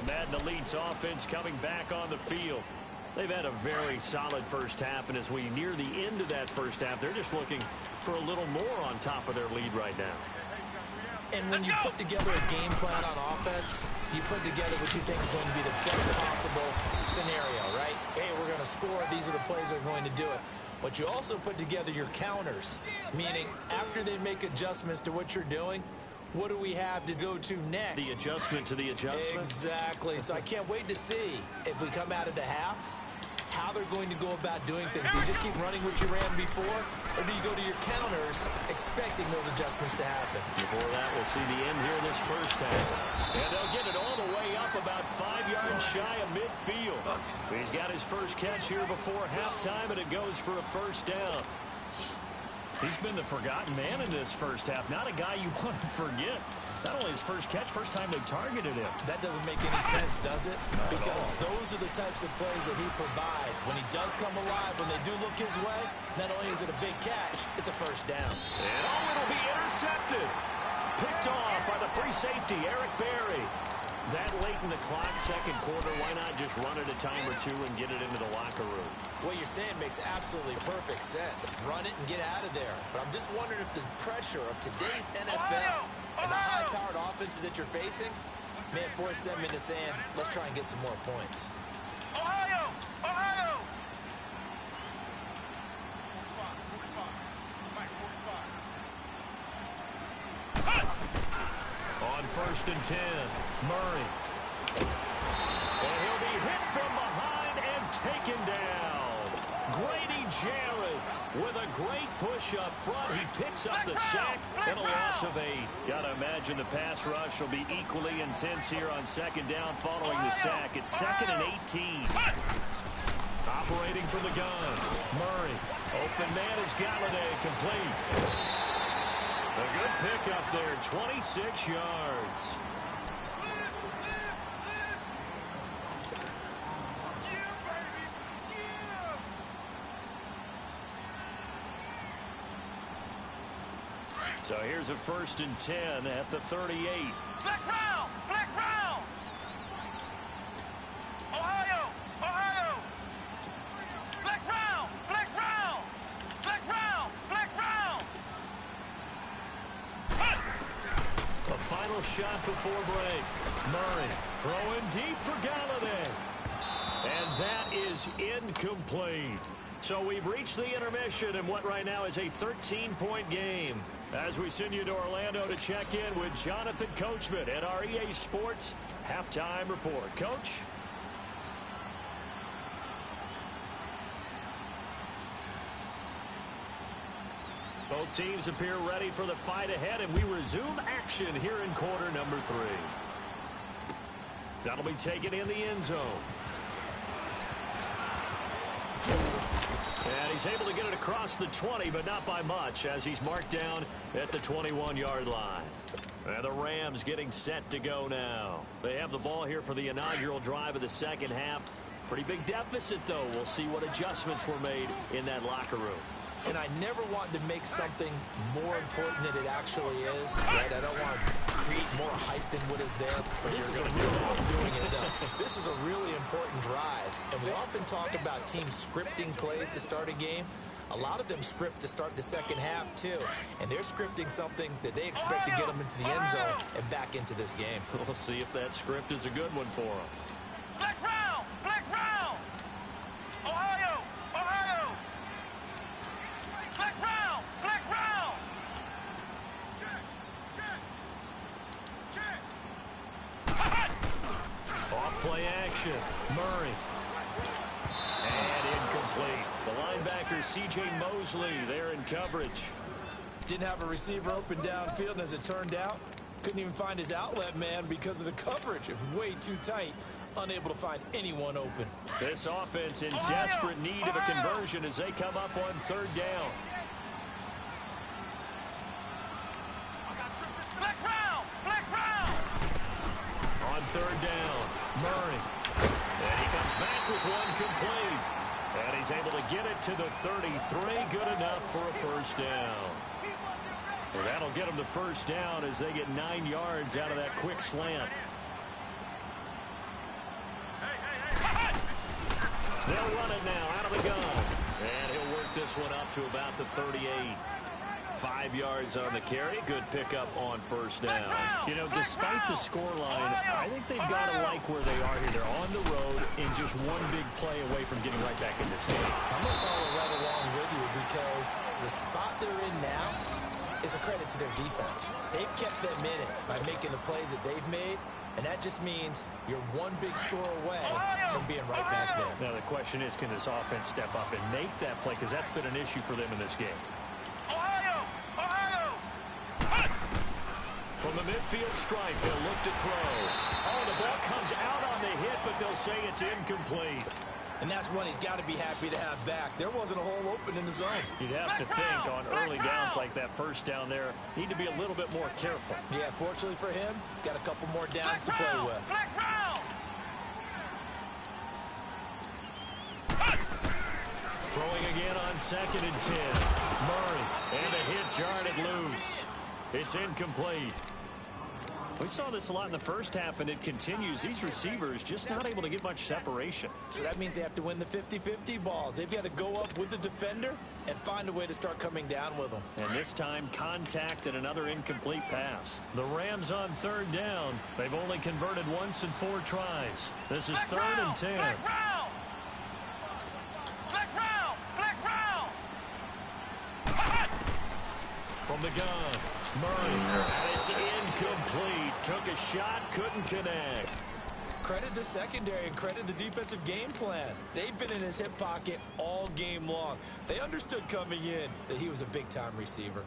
Madden Elite's offense coming back on the field. They've had a very solid first half, and as we near the end of that first half, they're just looking for a little more on top of their lead right now. And when you put together a game plan on offense, you put together what you think is going to be the best possible scenario, right? Hey, we're going to score. These are the plays that are going to do it. But you also put together your counters, meaning after they make adjustments to what you're doing, what do we have to go to next? The adjustment to the adjustment? Exactly. So I can't wait to see if we come out of the half, how they're going to go about doing things. Do you just keep running what you ran before, or do you go to your counters expecting those adjustments to happen? Before that, we'll see the end here in this first half. And they'll get it all the way up about 5 yards shy of midfield. He's got his first catch here before halftime, and it goes for a first down. He's been the forgotten man in this first half. Not a guy you want to forget. Not only his first catch, first time they targeted him. That doesn't make any sense, does it? Because those are the types of plays that he provides. When he does come alive, when they do look his way, not only is it a big catch, it's a first down. And it'll be intercepted. Picked off by the free safety, Eric Berry. That late in the clock, second quarter, why not just run it a time or two and get it into the locker room? What you're saying makes absolutely perfect sense. Run it and get out of there. But I'm just wondering if the pressure of today's NFL and the high-powered offenses that you're facing may force them into saying, let's try and get some more points. Ohio! Ohio! On 1st and 10, Murray. And he'll be hit from behind and taken down. Grady Jarrett with a great push up front. He picks up the sack and a loss of 8. Gotta imagine the pass rush will be equally intense here on second down following the sack. It's 2nd and 18. Operating from the gun, Murray. Open man is Galladay, complete. A good pickup there, 26 yards. So here's a 1st and 10 at the 38. Flex round! Flex round! Ohio! Ohio! Flex round! Flex round! Flex round! Flex round! A final shot before break. Murray throwing deep for Galladay. And that is incomplete. So we've reached the intermission in what right now is a 13-point game. As we send you to Orlando to check in with Jonathan Coachman at our EA Sports Halftime Report. Coach? Both teams appear ready for the fight ahead, and we resume action here in quarter number 3. That'll be taken in the end zone. And he's able to get it across the 20, but not by much, as he's marked down at the 21-yard line. And the Rams getting set to go now. They have the ball here for the inaugural drive of the second half. Pretty big deficit, though. We'll see what adjustments were made in that locker room. And I never want to make something more important than it actually is, right? I don't want to create more hype than what is there. But this is a This is a really important drive. And we often talk about teams scripting plays to start a game. A lot of them script to start the second half, too. And they're scripting something that they expect to get them into the end zone and back into this game. We'll see if that script is a good one for them. Flex round! Flex round! Ohio! Ohio! Flex round! Flex round! Off play action. Murray. And incomplete. The linebacker, C.J. Mosley, there in coverage. Didn't have a receiver open downfield, and as it turned out, couldn't even find his outlet man because of the coverage. It was way too tight. Unable to find anyone open. This offense in desperate need of a conversion as they come up on 3rd down. Flex round! Flex round! On 3rd down, Murray. And he comes back with one complete. And he's able to get it to the 33. Good enough for a first down. Well, that'll get them the first down as they get 9 yards out of that quick slant. They'll run it now out of the gun. And he'll work this one up to about the 38. 5 yards on the carry. Good pickup on first down. You know, despite the scoreline, I think they've got to like where they are here. They're on the road and just one big play away from getting right back in this game. I'm going to follow right along with you because the spot they're in now is a credit to their defense. They've kept them in it by making the plays that they've made, and that just means you're one big score away from being right back there. Now, the question is, can this offense step up and make that play? Because that's been an issue for them in this game. From the midfield stripe, they'll look to throw. Oh, the ball comes out on the hit, but they'll say it's incomplete. And that's one he's got to be happy to have back. There wasn't a hole open in the zone. You'd have to think on early downs like that first down there, need to be a little bit more careful. Yeah, fortunately for him, got a couple more downs to play with. Throwing again on 2nd and 10. Murray, and a hit jarred it loose. It's incomplete. We saw this a lot in the first half, and it continues. These receivers just not able to get much separation. So that means they have to win the 50-50 balls. They've got to go up with the defender and find a way to start coming down with them. And this time, contact and another incomplete pass. The Rams on 3rd down. They've only converted once in 4 tries. This is 3rd and 10. From the gun, Murray. It's incomplete. Took a shot, couldn't connect. Credit the secondary and credit the defensive game plan. They've been in his hip pocket all game long. They understood coming in that he was a big-time receiver.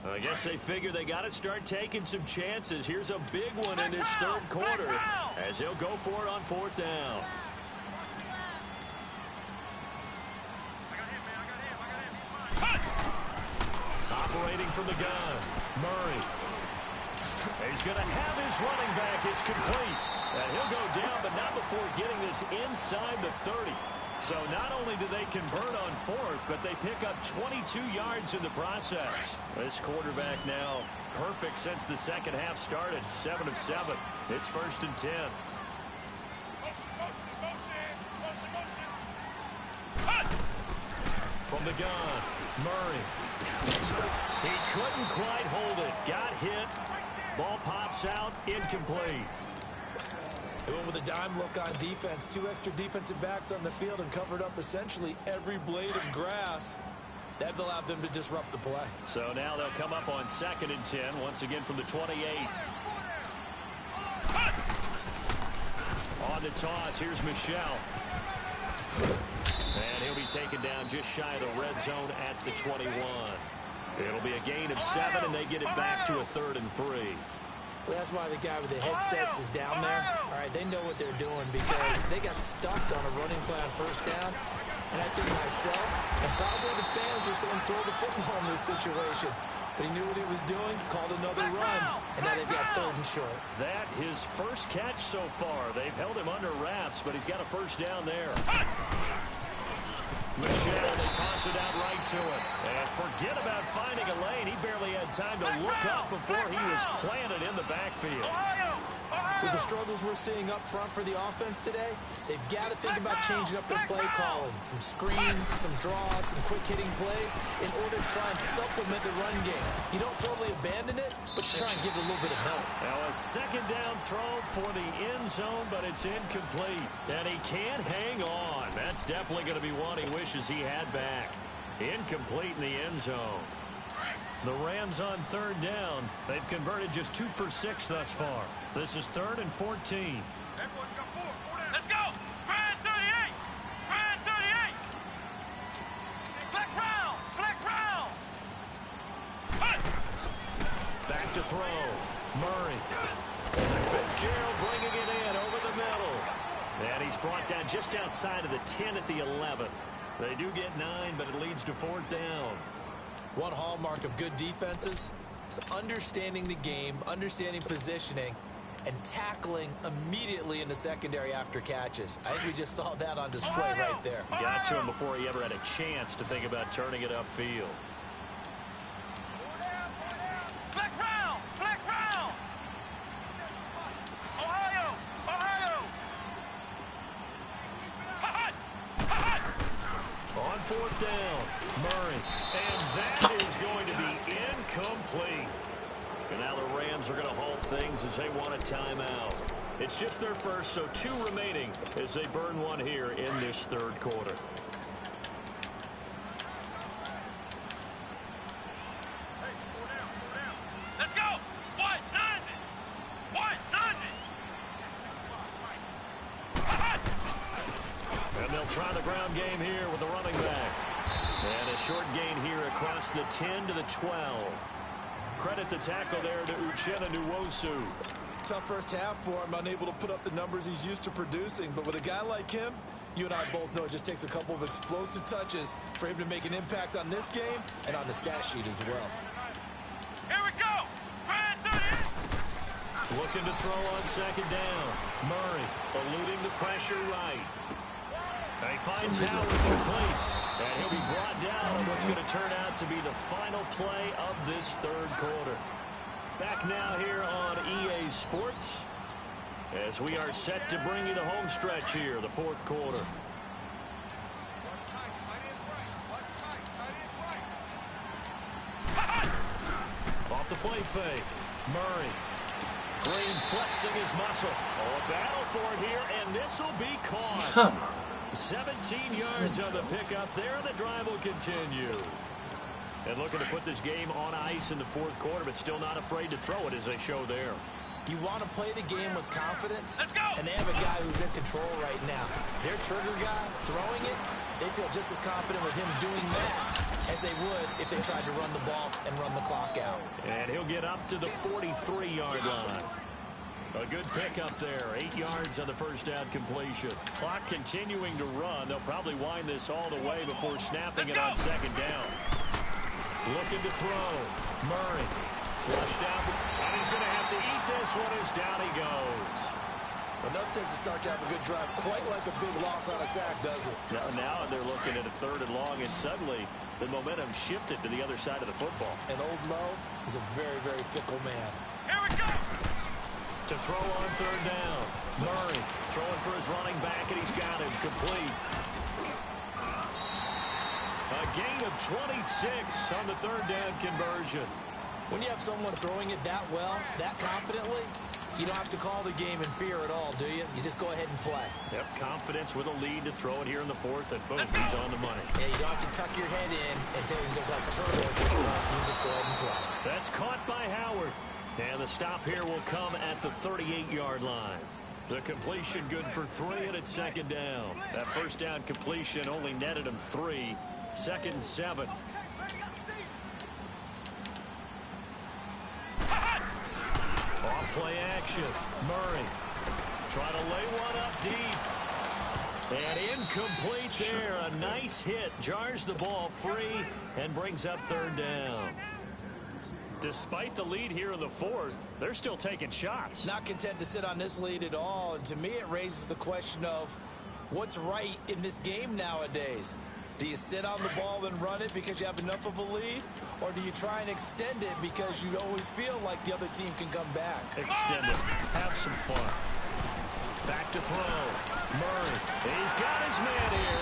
I guess they figure they got to start taking some chances. Here's a big one in this 3rd quarter as he'll go for it on 4th down. Operating from the gun, Murray. He's going to have his running back. It's complete. And he'll go down, but not before getting this inside the 30. So not only do they convert on 4th, but they pick up 22 yards in the process. This quarterback now perfect since the second half started. 7 of 7. It's 1st and 10. From the gun, Murray. He couldn't quite hold it. Got hit. Ball pops out. Incomplete. They went with a dime look on defense. 2 extra defensive backs on the field and covered up essentially every blade of grass. That allowed them to disrupt the play. So now they'll come up on 2nd and 10. Once again from the 28. On the toss, here's Michelle. And he'll be taken down just shy of the red zone at the 21. It'll be a gain of 7, and they get it back to a 3rd and 3. Well, that's why the guy with the headsets is down there. All right, they know what they're doing because they got stuck on a running play on 1st down. And I think myself and probably the fans are saying throw the football in this situation. But he knew what he was doing, called another run, and now they've got 3rd and short. That his first catch so far. They've held him under wraps, but he's got a 1st down there. Michelle, they toss it out right to him. And forget about finding a lane. He barely had time to look up before he was planted in the backfield. With the struggles we're seeing up front for the offense today, they've got to think about changing up their play calling. Some screens, some draws, some quick-hitting plays in order to try and supplement the run game. You don't totally abandon it, but you try and give it a little bit of help. Now a 2nd down throw for the end zone, but it's incomplete. And he can't hang on. That's definitely going to be one he wishes he had back. Incomplete in the end zone. The Rams on 3rd down. They've converted just 2 for 6 thus far. This is 3rd and 14. Let's go! Grand 38! Grand 38! Flex round! Flex round! Back to throw. Murray. Fitzgerald bringing it in over the middle. And he's brought down just outside of the 10 at the 11. They do get 9, but it leads to 4th down. One hallmark of good defenses is understanding the game, understanding positioning, and tackling immediately in the secondary after catches. I think we just saw that on display right there. Got to him before he ever had a chance to think about turning it upfield. Flex round! Flex round! fourth down. Murray. And that is going to be incomplete. And now the Rams are going to halt things as they want a timeout. It's just their first, so 2 remaining as they burn one here in this third quarter. Let's go. What? Nothing. What? Nothing. And they'll try the ground game here with the running back. And a short gain here across the 10 to the 12. Credit the tackle there to Uchenna Nwosu. Tough first half for him, unable to put up the numbers he's used to producing. But with a guy like him, you and I both know it just takes a couple of explosive touches for him to make an impact on this game and on the stat sheet as well. Here we go. Brand 30. Looking to throw on second down. Murray eluding the pressure right. He finds Howard complete. And he'll be brought down on what's going to turn out to be the final play of this third quarter. Back now here on EA Sports as we are set to bring you the home stretch here, the fourth quarter. Off the play fake. Murray. Green flexing his muscle. Oh, a battle for it here, and this will be caught. Come on. 17 yards on the pickup there, and the drive will continue. And looking to put this game on ice in the fourth quarter, but still not afraid to throw it as they show there. You want to play the game with confidence, Let's go. and they have a guy who's in control right now. Their trigger guy throwing it, they feel just as confident with him doing that as they would if they tried to run the ball and run the clock out. And he'll get up to the 43-yard line. A good pickup there. 8 yards on the first down completion. Clock continuing to run. They'll probably wind this all the way before snapping it on second down. Looking to throw. Murray. Flushed out. And he's going to have to eat this one as down he goes. Enough takes a start to have a good drive. Quite like a big loss on a sack, does it? Now they're looking at a 3rd and long, and suddenly the momentum shifted to the other side of the football. And old Mo is a very, very fickle man. Here we go. To throw on 3rd down. Murray throwing for his running back, and he's got him complete. A gain of 26 on the 3rd down conversion. When you have someone throwing it that well, that confidently, you don't have to call the game in fear at all, do you? You just go ahead and play. Yep, confidence with a lead to throw it here in the 4th, and boom, he's on the money. Yeah, you don't have to tuck your head in and take and go like turtle at this point. You just go ahead and play. That's caught by Howard. And the stop here will come at the 38-yard line. The completion good for 3, and it's second down. That first down completion only netted him 3. 2nd and 7. Off play action. Murray trying to lay one up deep. And incomplete there. A nice hit. Jars the ball free and brings up 3rd down. Despite the lead here in the 4th, they're still taking shots. Not content to sit on this lead at all. And to me, it raises the question of what's right in this game nowadays. Do you sit on the ball and run it because you have enough of a lead? Or do you try and extend it because you always feel like the other team can come back? Extend it. Have some fun. Back to throw. Murray. He's got his man here,